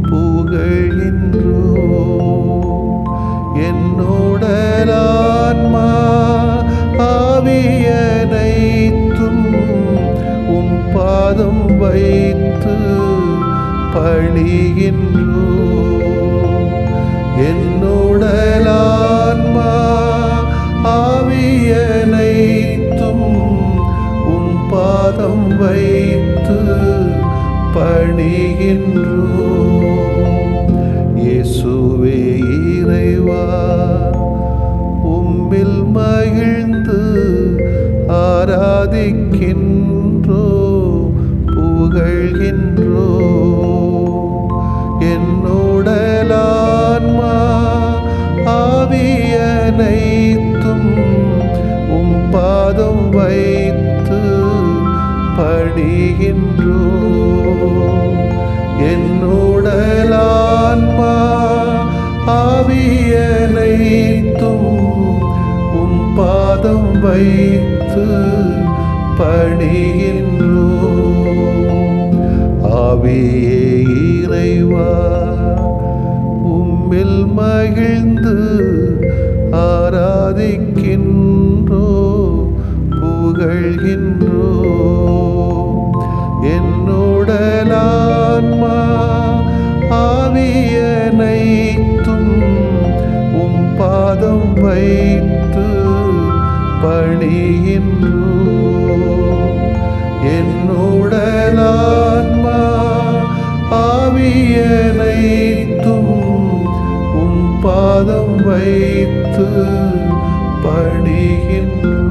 புகழ்கின்றோம். என்னுடலான்மா ஆவியனைத்தும் உம் பாதம் வைத்து பணிகின்றோம். என்னுடலான்மா ஆவியனைத்தும் உம் பாதம் வைத்து பணிகின்றோம். இயேசுவே இறைவா, உம்மில் மகிழ்ந்து ஆராதிக்கின்றோம், புகழ்கின்றோம். என்னுடலான்மா ஆவியனைத்தும் உம் பாதம் வைத்து பணிகின்றோம். என்னுடலான்மா ஆவியனைத்தும் உம் பாதம் வைத்து பணிகின்றோம். ஆவியே இறைவா, உம்மில் மகிழ்ந்து ஆராதிக்கின்றோம், புகழ்கின்றோம். என்னுடலான்மா ஆவியனைத்தும் உம் பாதம் வைத்து பணிகின்றோம். என்னுடலான்மா ஆவியனைத்தும் உம் பாதம் வைத்து பணிகின்றோம்.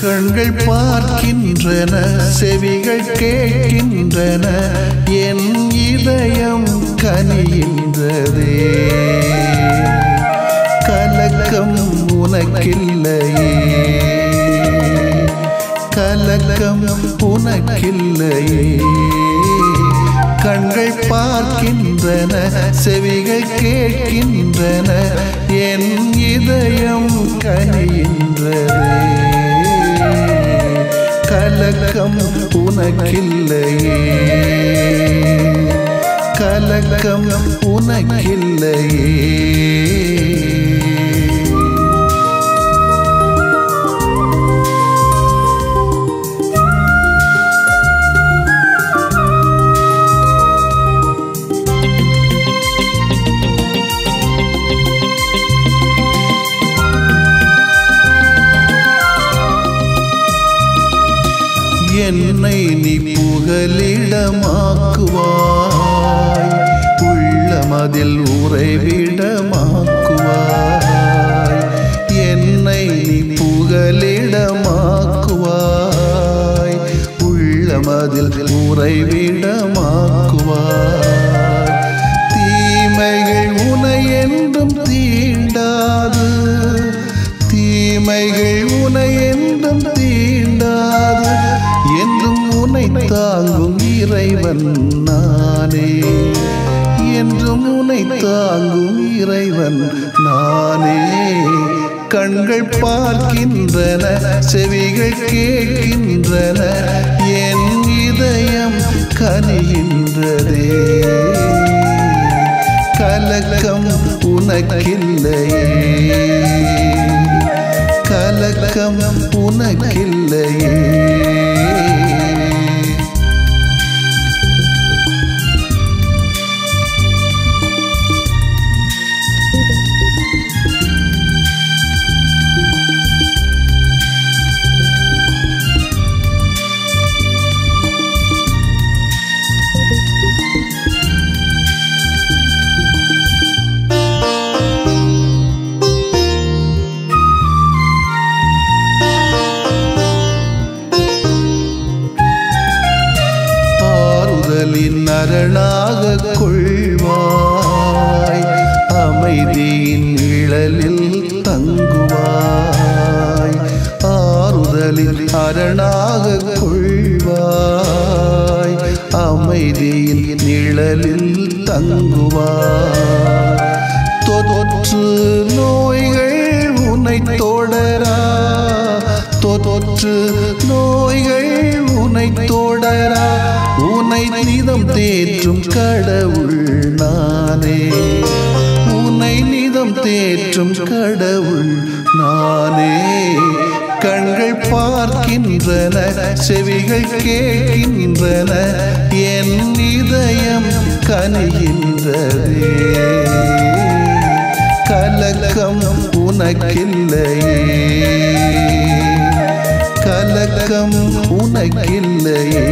கண்கள் பார்க்கின்றன, செவிகள் கேட்கின்றன, என் இதயம் கனிகின்றதே. கலக்கம் உனக்கில்லையே, கலக்கம் உனக்கில்லையே. கண்கள் பார்க்கின்றன, செவிகள் கேட்கின்றன, என் இதயம் கனிகின்றதே. கலக்கம் உனக்கில்லையே, கலக்கம் உனக்கில்லையே. என்னை நீ புகலிடமாக்குவாய், உள்ளமதில் உறைவிடமாக்குவாய். என்னை நீ புகலிடமாக்குவாய், உள்ளமதில் உறைவிடமாக்குவாய். தீமைகள் உனை என்றும் தீண்டாது, தீமைகள் உனை என்றும் தீண்டாது. என்றும் உன்னை தாங்கும் இறைவன் நானே, என்றும் உன்னை தாங்கும் இறைவன் நானே. கண்கள் பார்க்கின்றன, செவிகள் கேட்கின்றன, என் இதயம் கனிகின்றதே. கலக்கம் உனக்கில்லையே, கலக்கம் உனக்கில்லையே. அரணாக கொள்வாய், அமை அமைதியின் நிழலில் தங்குவாய், ஆறுதலில் அரணாக கொள்வாய். அமைதியின் நிழலில் தங்குவாய். தொற்று நோய்கள் உன்னை தொடரா, தொற்று நோய்கள் உன்னை தொடரா. உன்னை நிதம் தேற்றும் கடவுள் நானே, உன்னை நிதம் தேற்றும் கடவுள் நானே. கண்கள் பார்க்கின்றன, செவிகள் கேட்கின்றன, என் இதயம் கனிகின்றதே. கலக்கம் உனக்கில்லையே, கலக்கம் உனக்கில்லையே.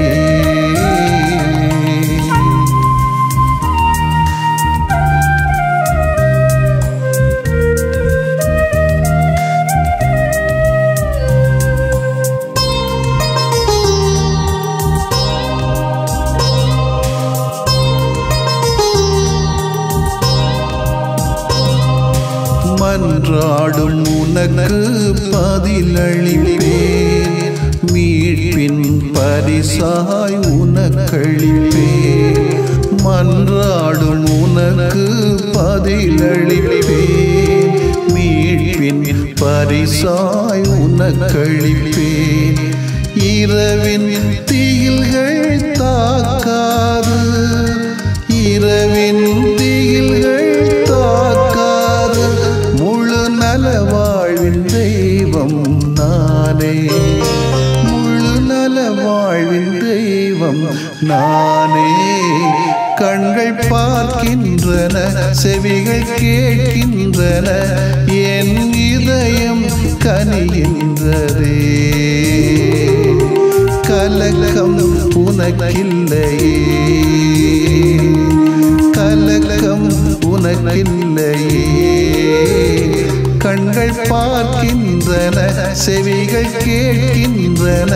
மன்றாடும் உனக்கு பதிலளிப்பேன், மீட்பின் பரிசாய் உனக்களிப்பேன். மன்றாடும் உனக்கு பதிலளிப்பேன், மீட்பின் பரிசாய் உனக்களிப்பேன். இரவின் தீயில்கள் தாக்காது, இரவின் தீயில்கள் தாக்காது. முழு நல வாழ்வின் தெய்வம் நானே, முழு நல வாழ்வின் தெய்வம் நானே. கண்கள் பார்க்கின்றன, செவிகள் கேட்கின்றன, என் இதயம் கனிகின்றதே. கலக்கம் உனக்கில்லையே, கலக்கம் உனக்கில்லையே. கண்கள் பார்க்கின்றன, செவிகள் கேட்கின்றன,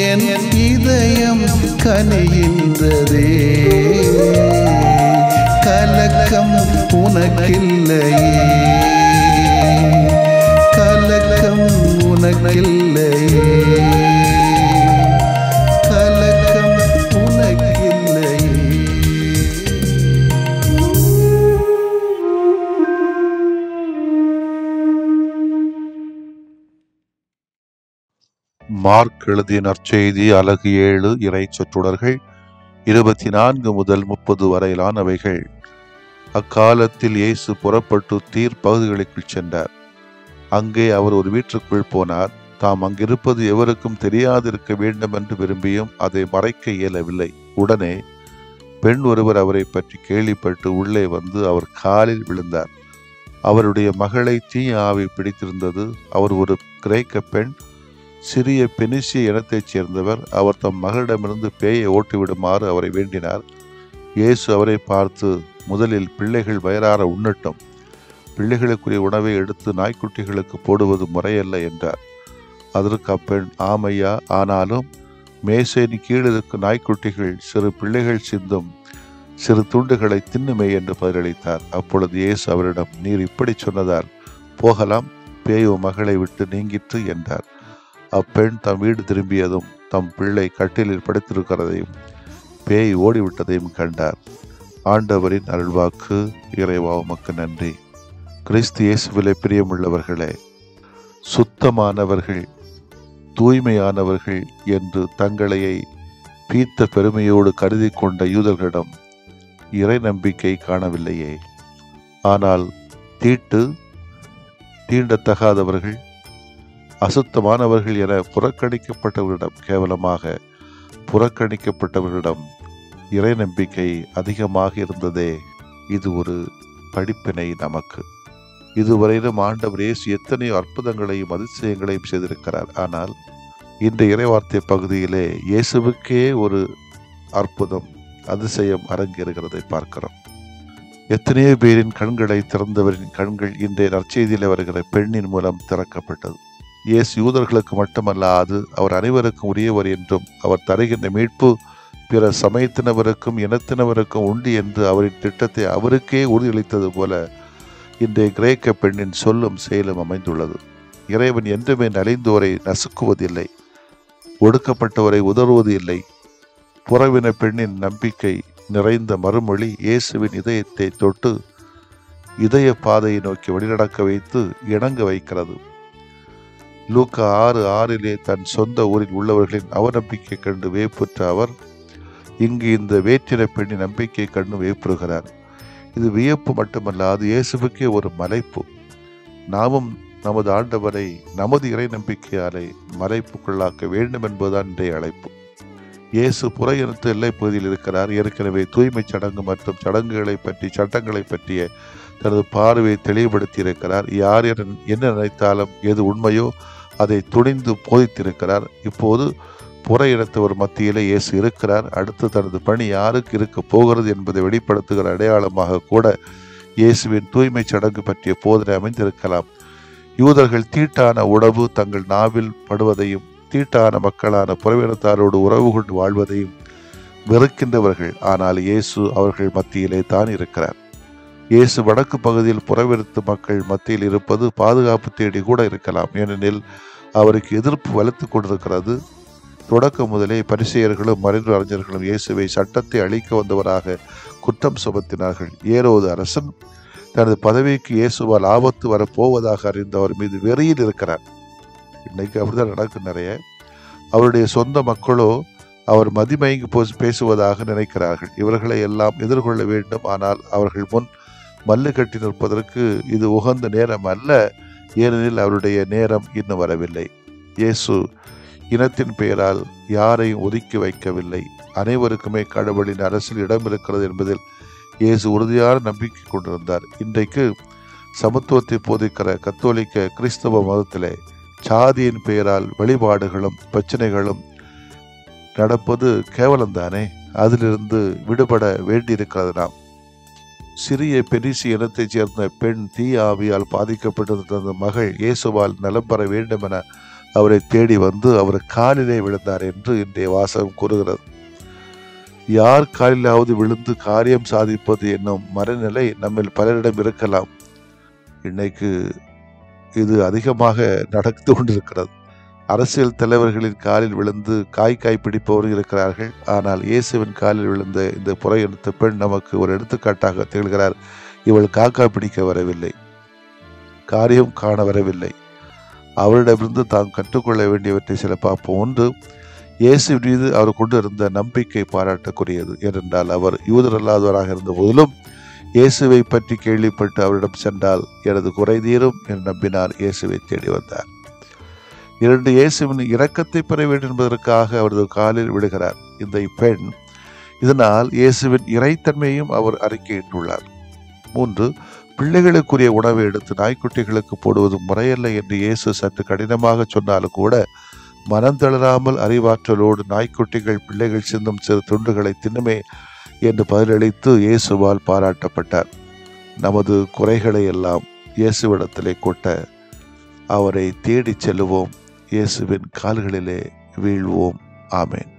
என் இதயம் கனிகின்றதே. கலக்கம் உனக்கில்லையே, கலக்கம் உனக்கில்லையே, கலக்கம் உனக்கில்லையே. மார்க் எழுதிய நற்செய்தி அலகு 7 இறை சொற்றொடர்கள் 24 முதல் 30 வரையிலானவைகள். அக்காலத்தில் இயேசு புறப்பட்டு தீர் பகுதிகளுக்குள் சென்றார். அங்கே அவர் ஒரு வீட்டுக்குள் போனார். தாம் அங்கிருப்பது எவருக்கும் தெரியாதிருக்க வேண்டும் என்று விரும்பியும் அதை மறைக்க இயலவில்லை. உடனே பெண் ஒருவர் அவரை பற்றி கேள்விப்பட்டு உள்ளே வந்து அவர் காலில் விழுந்தார். அவருடைய மகளை தீய ஆவி பிடித்திருந்தது. அவர் ஒரு கிரேக்க பெண், சிறிய பெனிசிய இனத்தைச் சேர்ந்தவர். அவர் தம் மகளிடமிருந்து பேயை ஓட்டிவிடுமாறு அவரை வேண்டினார். இயேசு அவரை பார்த்து, முதலில் பிள்ளைகள் வயிறார உண்ணட்டும், பிள்ளைகளுக்குரிய உணவை எடுத்து நாய்க்குட்டிகளுக்கு போடுவது முறையல்ல என்றார். அதற்கு அப்பெண், ஆமையா, ஆனாலும் மேசையின் கீழிருக்கும் நாய்க்குட்டிகள் சிறு பிள்ளைகள் சிந்தும் சிறு துண்டுகளை தின்னுமே என்று பதிலளித்தார். அப்பொழுது இயேசு அவரிடம், நீர் இப்படி சொன்னதால் போகலாம், பேய் மகளை விட்டு நீங்கிற்று என்றார். அப்பெண் தம் வீடு திரும்பியதும் தம் பிள்ளை கட்டிலில் படுத்திருக்கிறதையும் பேய் ஓடிவிட்டதையும் கண்டார். ஆண்டவரின் அருள்வாக்கு. இறைவா உமக்கு நன்றி. கிறிஸ்து இயேசுவிலே பிரியமுள்ளவர்களே, சுத்தமானவர்கள், தூய்மையானவர்கள் என்று தங்களையை பீத்த பெருமையோடு கருதி கொண்ட யூதர்களிடம் இறை நம்பிக்கை காணவில்லையே. ஆனால் தீண்டத்தகாதவர்கள், அசுத்தமானவர்கள் என புறக்கணிக்கப்பட்டவர்களிடம், கேவலமாக புறக்கணிக்கப்பட்டவர்களிடம் இறை நம்பிக்கை அதிகமாக இருந்ததே. இது ஒரு படிப்பினை நமக்கு. இதுவரையிலும் ஆண்டவர் இயேசு எத்தனையோ அற்புதங்களையும் அதிசயங்களையும் செய்திருக்கிறார். ஆனால் இந்த இறைவார்த்தை பகுதியிலே இயேசுவுக்கே ஒரு அற்புதம், அதிசயம் அரங்கேறுகிறதை பார்க்கிறோம். எத்தனையோ பேரின் கண்களை திறந்தவரின் கண்கள் இன்றைய நற்செய்தியில் வருகிற பெண்ணின் மூலம் திறக்கப்பட்டது. இயேசு யூதர்களுக்கு மட்டுமல்லாது அவர் அனைவருக்கும் உரியவர் என்றும் அவர் தருகின்ற மீட்பு பிற சமயத்தினவருக்கும் இனத்தினவருக்கும் உண்டு என்று அவரின் திட்டத்தை அவருக்கே உறுதியளித்தது போல இன்றைய கிரேக்க பெண்ணின் சொல்லும் செயலும் அமைந்துள்ளது. இறைவன் என்றுமே நலிந்தோரை நசுக்குவதில்லை, ஒடுக்கப்பட்டவரை உதறுவது இல்லை. புறவின பெண்ணின் நம்பிக்கை நிறைந்த மறுமொழி இயேசுவின் இதயத்தை தொட்டு இதய பாதையை நோக்கி வழிநடக்க வைத்து இணங்க வைக்கிறது. லூக்கா 6:6 தன் சொந்த ஊரில் உள்ளவர்களின் அவநம்பிக்கை கண்டு வேப்புற்ற அவர் இங்கு இந்த வேற்றின பெண்ணின் நம்பிக்கை கண்டு வேப்புறுகிறார். இது வியப்பு மட்டுமல்ல, அது இயேசுவுக்கே ஒரு மலைப்பு. நாமும் நமது ஆண்டவரை நமது இறை நம்பிக்கையாலே மலைப்புக்குள்ளாக்க வேண்டும் என்பதுதான் இன்றைய அழைப்பு. இயேசு புற இனத்து எல்லைப் பகுதியில் இருக்கிறார். ஏற்கனவே தூய்மை சடங்கு மற்றும் சட்டங்களை பற்றிய தனது பார்வையை தெளிவுபடுத்தி இருக்கிறார். யார் என்ன நினைத்தாலும் எது உண்மையோ அதை துணிந்து போதித்திருக்கிறார். இப்போது புற இனத்தவர் மத்தியிலே இயேசு இருக்கிறார். அடுத்து தனது பணி யாருக்கு இருக்க போகிறது என்பதை வெளிப்படுத்துகிற அடையாளமாக கூட இயேசுவின் தூய்மை சடங்கு பற்றிய போதனை அமைந்திருக்கலாம். யூதர்கள் தீட்டான உணவு தங்கள் நாவில் படுவதையும் தீட்டான மக்களான புறவினத்தாரோடு உறவு கொண்டு வாழ்வதையும் வெறுக்கின்றவர்கள். ஆனால் இயேசு அவர்கள் மத்தியிலே தான் இருக்கிறார். இயேசு வடக்கு பகுதியில் புறவினத்து மக்கள் மத்தியில் இருப்பது பாதுகாப்பு தேடி கூட இருக்கலாம். ஏனெனில் அவருக்கு எதிர்ப்பு வலுத்து கொண்டிருக்கிறது. தொடக்கம் முதலே பரிசேயர்களும் மறைந்து அறிஞர்களும் இயேசுவை சட்டத்தை அழிக்க வந்தவராக குற்றம் சுமத்தினார்கள். ஏரோது அரசன் தனது பதவிக்கு இயேசுவால் ஆபத்து வரப்போவதாக அறிந்த அவர் மீது வெறியில் இருக்கிறார். இன்னைக்கு அப்படிதான் நடக்கும். நிறைய அவருடைய சொந்த மக்களோ அவர் மதிமயங்கி பேசுவதாக நினைக்கிறார்கள். இவர்களை எல்லாம் எதிர்கொள்ள வேண்டும். ஆனால் அவர்கள் முன் மல்லு கட்டி நிற்பதற்கு இது உகந்த நேரம் அல்ல. ஏனெனில் அவருடைய நேரம் இன்னும் வரவில்லை. இயேசு இனத்தின் பெயரால் யாரையும் ஒதுக்கி வைக்கவில்லை. அனைவருக்குமே கடவுளின் அரசில் இடம் இருக்கிறது என்பதில் இயேசு உறுதியான நம்பிக்கை கொண்டிருந்தார். இன்றைக்கு சமத்துவத்தை போதிக்கிற கத்தோலிக்க கிறிஸ்தவ மதத்திலே சாதியின் பெயரால் வழிபாடுகளும் பிரச்சனைகளும் நடப்பது கேவலம்தானே. அதிலிருந்து விடுபட வேண்டியிருக்கிறது. நாம் சிறிய பெரிசி இனத்தைச் சேர்ந்த பெண் தீ ஆவியால் பாதிக்கப்பட்டிருந்த தனது மகள் இயேசுவால் நலம் பெற வேண்டும் என அவரை தேடி வந்து அவர் காலிலே விழுந்தார் என்று இன்றைய வாசகம் கூறுகிறது. யார் காலிலாவது விழுந்து காரியம் சாதிப்பது என்னும் மனநிலை நம்மில் பலரிடம் இருக்கலாம். இன்னைக்கு இது அதிகமாக நடந்து கொண்டிருக்கிறது. அரசியல் தலைவர்களின் காலில் விழுந்து காய் பிடிப்பவர்கள் இருக்கிறார்கள். ஆனால் இயேசுவின் காலில் விழுந்த இந்த புற இனத்து பெண் நமக்கு ஒரு எடுத்துக்காட்டாக திகழ்கிறார். இவள் காக்கா பிடிக்க வரவில்லை, காரியம் காண வரவில்லை. அவரிடமிருந்து தாம் கற்றுக்கொள்ள வேண்டியவற்றை சில பார்ப்போம். ஒன்று, இயேசு மீது அவர் கொண்டு இருந்த நம்பிக்கை பாராட்டக்குரியது. ஏனென்றால் அவர் யூதர் அல்லாதவராக இருந்த போதிலும் இயேசுவை பற்றி கேள்விப்பட்டு அவரிடம் சென்றால் எனது குறை தீரும் என்று நம்பினார். இயேசுவை தேடி வந்தார். 2, இயேசுவின் இரக்கத்தை பெற வேண்டும் என்பதற்காக அவரது காலில் விடுகிறார் இந்த பெண். இதனால் இயேசுவின் இறைத்தன்மையும் அவர் அறிக்கையிட்டுள்ளார். 3, பிள்ளைகளுக்குரிய உணவை எடுத்து நாய்க்குட்டிகளுக்கு போடுவது முறையல்ல என்று இயேசு சற்று கடினமாக சொன்னாலும் கூட மனம் தளராமல் அறிவாற்றலோடு நாய்க்குட்டிகள் பிள்ளைகள் சிந்தும் சிறு துண்டுகளை தின்னுமே என்று பதிலளித்து இயேசுவால் பாராட்டப்பட்டார். நமது குறைகளை எல்லாம் இயேசுவிடத்திலே கொட்ட அவரை தேடி செல்லுவோம். இயேசுவின் கால்களிலே வீழ்வோம். ஆமேன்.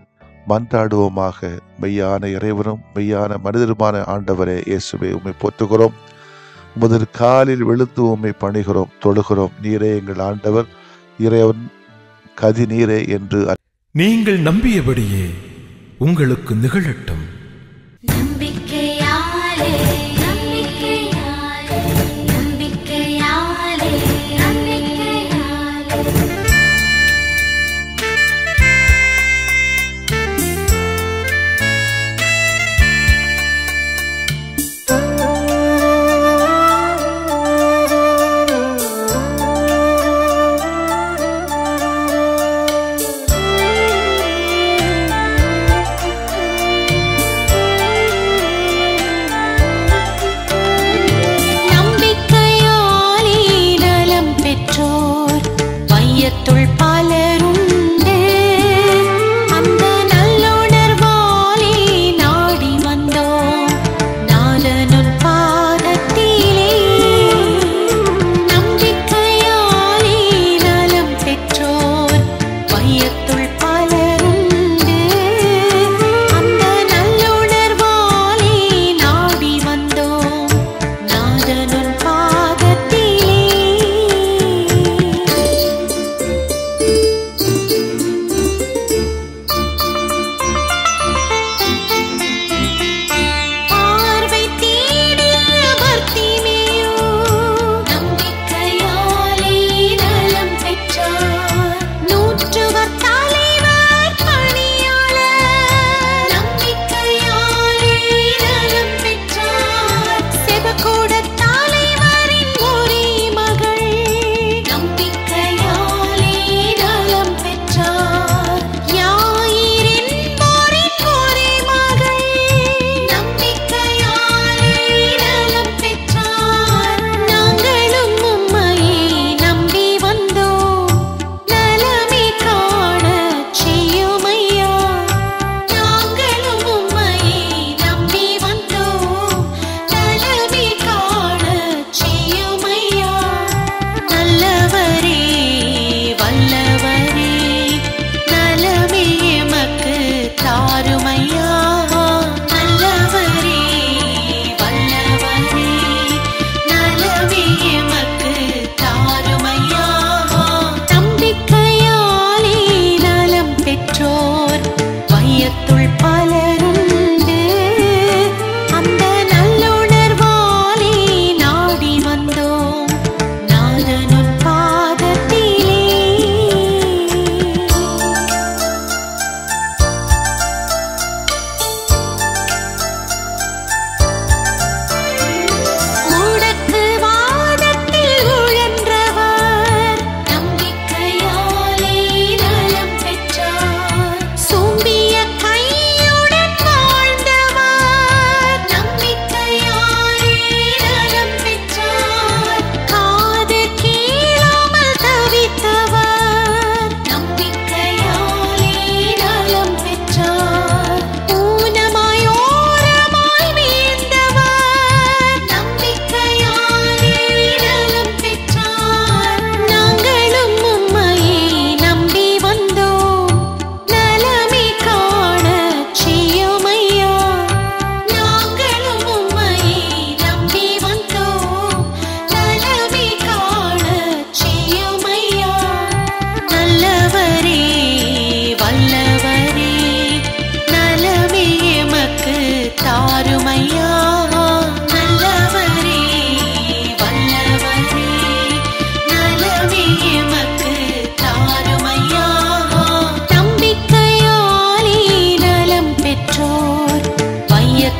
மன்றாடுவோமாக. மெய்யான இறைவனும் மெய்யான மனிதருமான ஆண்டவரே இயேசுவை உம்மை போற்றுகிறோம். உமது காலில் விழுந்து உம்மை பணிகிறோம், தொழுகிறோம். நீரே எங்கள் ஆண்டவர், இறைவன், கதி நீரே என்று நீங்கள் நம்பியபடியே உங்களுக்கு நிகழட்டும்.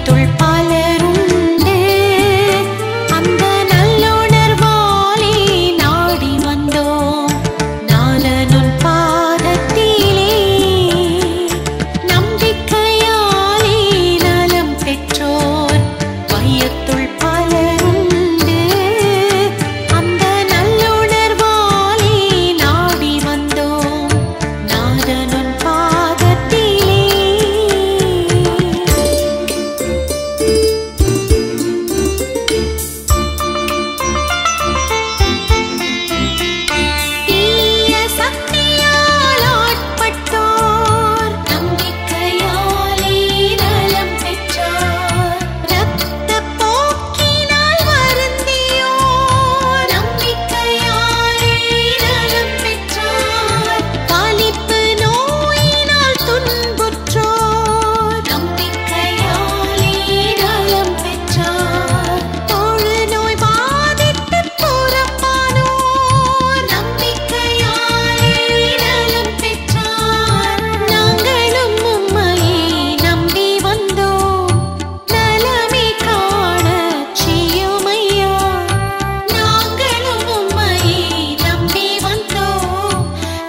வையத்துள் பலருண்டு அந்த நல்லுணர்வாலே நாடி வந்தோம் நாதனுன் பாதத்திலே நம்பிக்கையாலே நலம் பெற்றோர் வையத்துள் பலருண்டு அந்த நல்லுணர்வாலே நாடி வந்தோம் நாதனுன் பாதத்திலே. தீய சக்தியால் ஆட்பட்டோர் நம்பிக்கையாலே நலம் பெற்றார் இரத்தப் போக்கினால் வருந்தியோர் நம்பிக்கையாலே நலம் பெற்றார் காலிப்பு நோயினால் துன்புற்றோர் நம்பிக்கையாலே நலம் பெற்றார் தொழுநோய் பாதித்து புறப்பானோர் நம்பிக்கையாலே நலம் பெற்றார் நாங்களும் உம்மையே நம்பி வந்தோம் நலமே காணச் செய்யுமையா நாங்களும் உம்மையே நம்பி வந்தோம்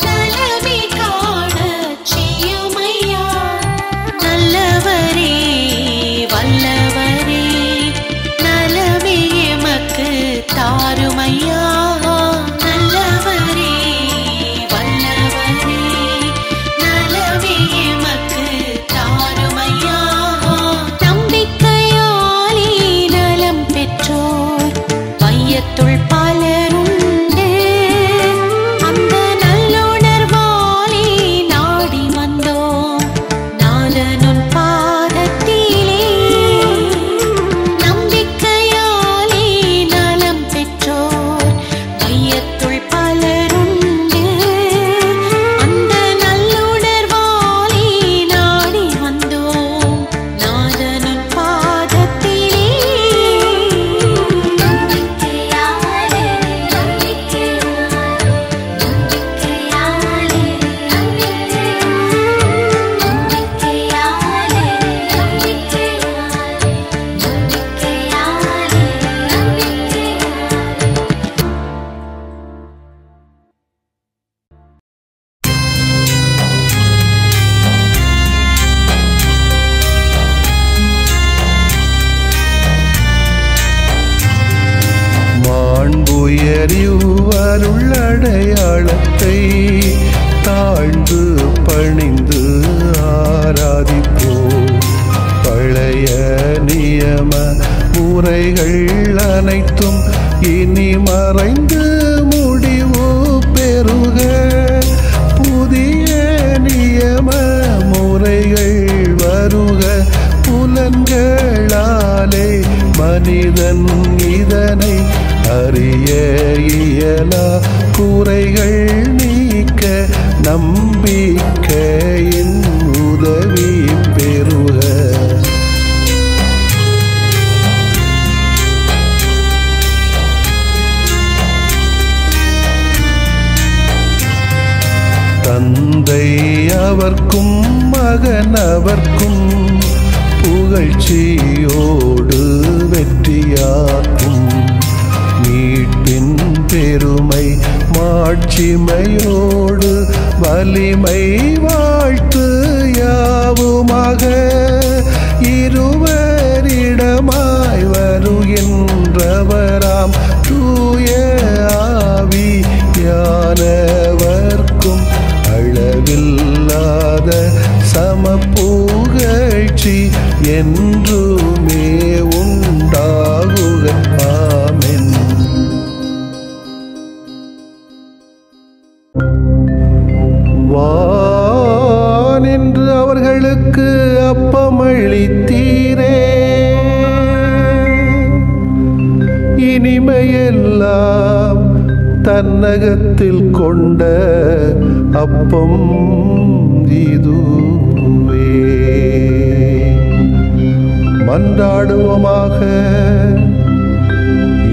நலமே காணச் செய்யுமையா நல்லவரே வல்லவரே நலமே எமக்கு தாருமையா நல்லவரே வல்லவரே நலமே எமக்கு தாருமையா நம்பிக்கையாலே நலம் பெற்றோர் வையத்துள் பலருண்டு அந்த நல்லுணர்வாலே நாடி வந்தோம் நாதனுன் பாதத்திலே நம்பிக்கையாலே நலம் பெற்றோர் வையத்துள் பலருண்டு அந்த நல்லுணர்வாலே நாடி வந்தோம் நாதனுன் பாதத்திலே. நம்பிக்கையாலே நம்பிக்கையாலே நம்பிக்கையாலே நம்பிக்கையாலே நம்பிக்கையாலே மாண்புயரியுவருள்ளடையாளத்தை தாழ்ந்து பணிந்து ஆராதிப்போம். பழைய நியம முறைகள் அனைத்தும் இனி மறைந்து முடிவு பெறுக. புதிய நியம முறைகள் வருக. புலன்களாலே மனிதன் இதனை அறிய இயலா. குறைகள் நீக்க நம்பிக்கையின் உதவி பெறுக. தந்தை அவர்க்கும் மகன் அவர்க்கும் புகழ்ச்சியோடு வெற்றியாக்கும். மீட்பின் பெருமை மாட்சிமையோடு வலிமை வாழ்த்து யாவுமாக. இருவரிடமாய் வருகின்றவராம் தூய ஆவியானவர்க்கும் அளவில்லாத சமப்புகழ்ச்சி என்றுமே உண்டாகுக. ஆமென். வானின்று அவர்களுக்கு அப்பமளித்தீரே. இனிமையெல்லாம் தன்னகத்தில் கொண்ட அப்பம் இதுவே. மன்றாடுவோமாக.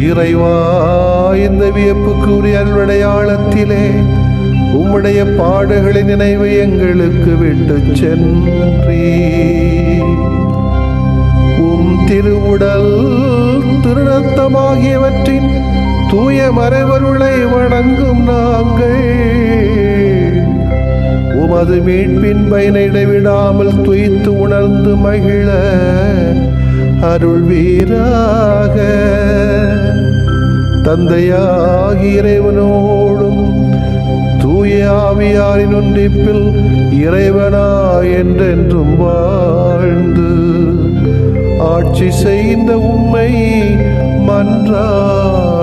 இறைவா, இந்த வியப்புக்குரிய அருளடையாளத்திலே உம்முடைய பாடுகளின் நினைவு எங்களுக்கு விட்டு சென்றீர். உம் திருவுடல் திருநத்தமாகியவற்றின் தூய மறைபொருளை வணங்கும் நாங்கள் உமது மீட்பின் பயனை இடைவிடாமல் துய்த்து உணர்ந்து மகிழ அருள்வீராக. தந்தையாகிய இறைவனோடும் தூய ஆவியாரின் ஒன்றிப்பில் இறைவனா என்றென்றும் வாழ்ந்து ஆட்சி செய்த உம்மை மன்றாடுகிறோம்.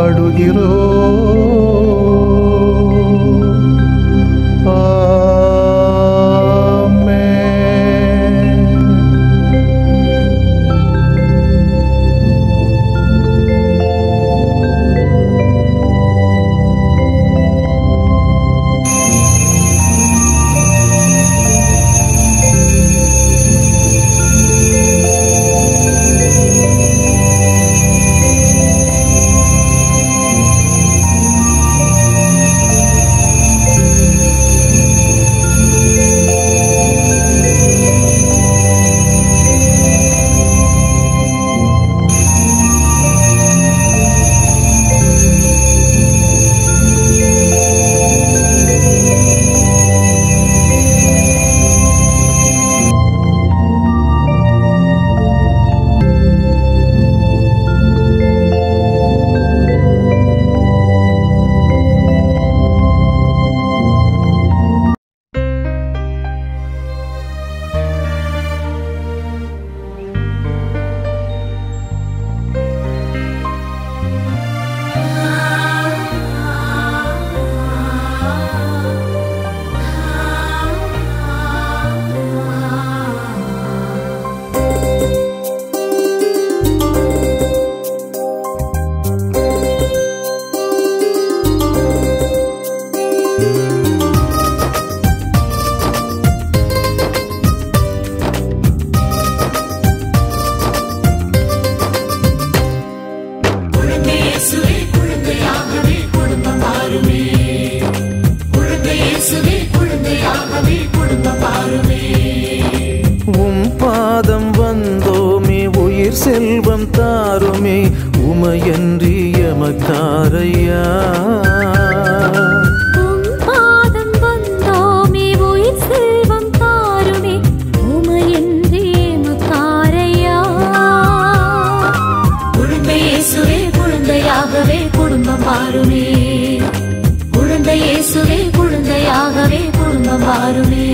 செல்வம் தாருமே உமையன்றி எமக்காரையா. பாதம் வந்தோமே உயிர் செல்வம் தாருமே உமையன்றி எமக்காரையா. குழந்தை இயேசுவே குழந்தையாகவே குடும்பம் பாருமே. குழந்தை இயேசுவே குழந்தையாகவே குடும்பம் பாருமே.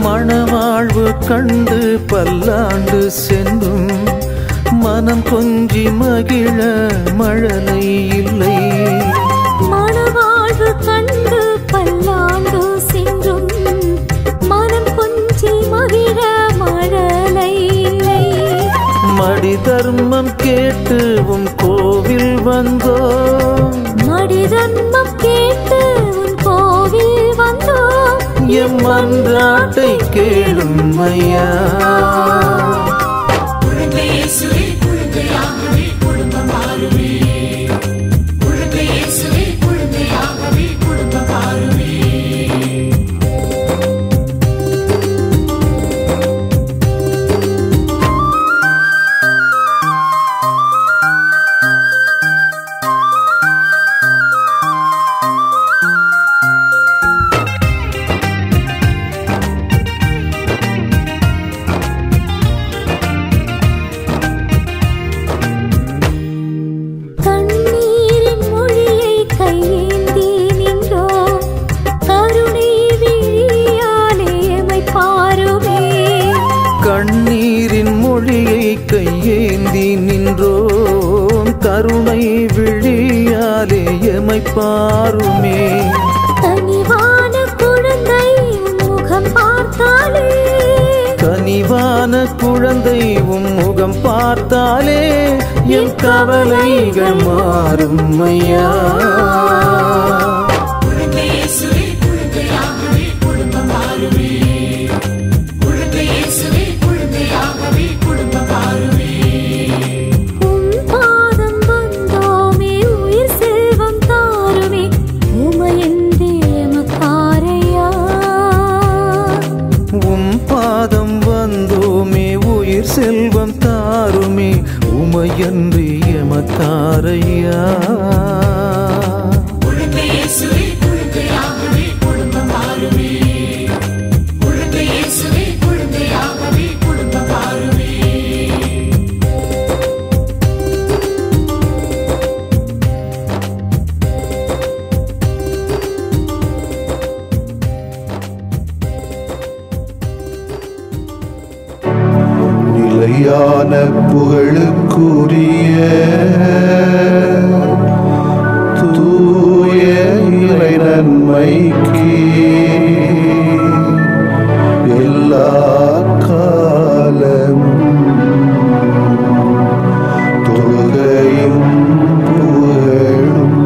மணவாழ்வு கண்டு பல்லாண்டு சென்றும் மனம் கொஞ்சி மகிழ மழலை இல்லை. மணவாழ்வு கண்டு பல்லாண்டு சென்றும் மனம் கொஞ்சி மகிழ மழலை இல்லை. மடி தர்மம் கேட்டு உன் கோவில் வந்தோம். மடி தர்மம் கேட்டு உன் கோவில் வந்தோம். எம் மன்றாட்டை கேளும் ஐயா. குழந்தை இயேசுவே குழந்தையாகவே குடும்பம் பாருமே. குழந்தை இயேசுவே குழந்தையாகவே குடும்பம் பாருமே. கண்ணீரின் மொழியை கையேந்தி நின்றோம். கருணை விழியாலே எமை பாருமே. கனிவான குழந்தை முகம் பார்த்தாலே. கனி கனிவான குழந்தை முகம் பார்த்தாலே என் கவலைகள் மாறும் ஐயா. குழந்தை இயேசுவே குழந்தையாகவே குடும்பம் மாறுமே. குழந்தை இயேசுவே குழந்தையாகவே குடும்பம் மாறுமே. உம் பாதம் வந்தோமே உயிர் செல்வம் தாருமே உமையன்றி எமக்காரையா. உம் பாதம் வந்தோமே உயிர் செல்வம் தாருமே உமையன்றி எமக்காரையா. குழந்தை இயேசுவே குழந்தையாகவே குடும்பம் மாறுமே. குழந்தை இயேசுவே குழந்தையாகவே குடும்பம் மாறுமே. நிலையான புகழுக்குரிய தூய இறை நன்மைக்கு எல்லா காலமும் தொழுகையும் புகழும்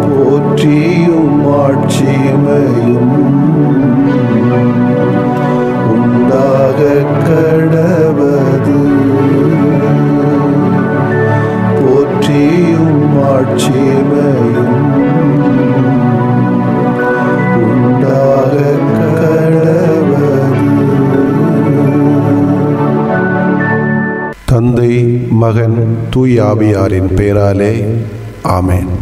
போற்றியும் ஆட்சிமையும் உண்டாக கடவது. போற்றியும் ஆட்சிமையும் உண்டாக கடவது. தந்தை, மகன், தூய ஆவியாரின் பெயராலே ஆமென்.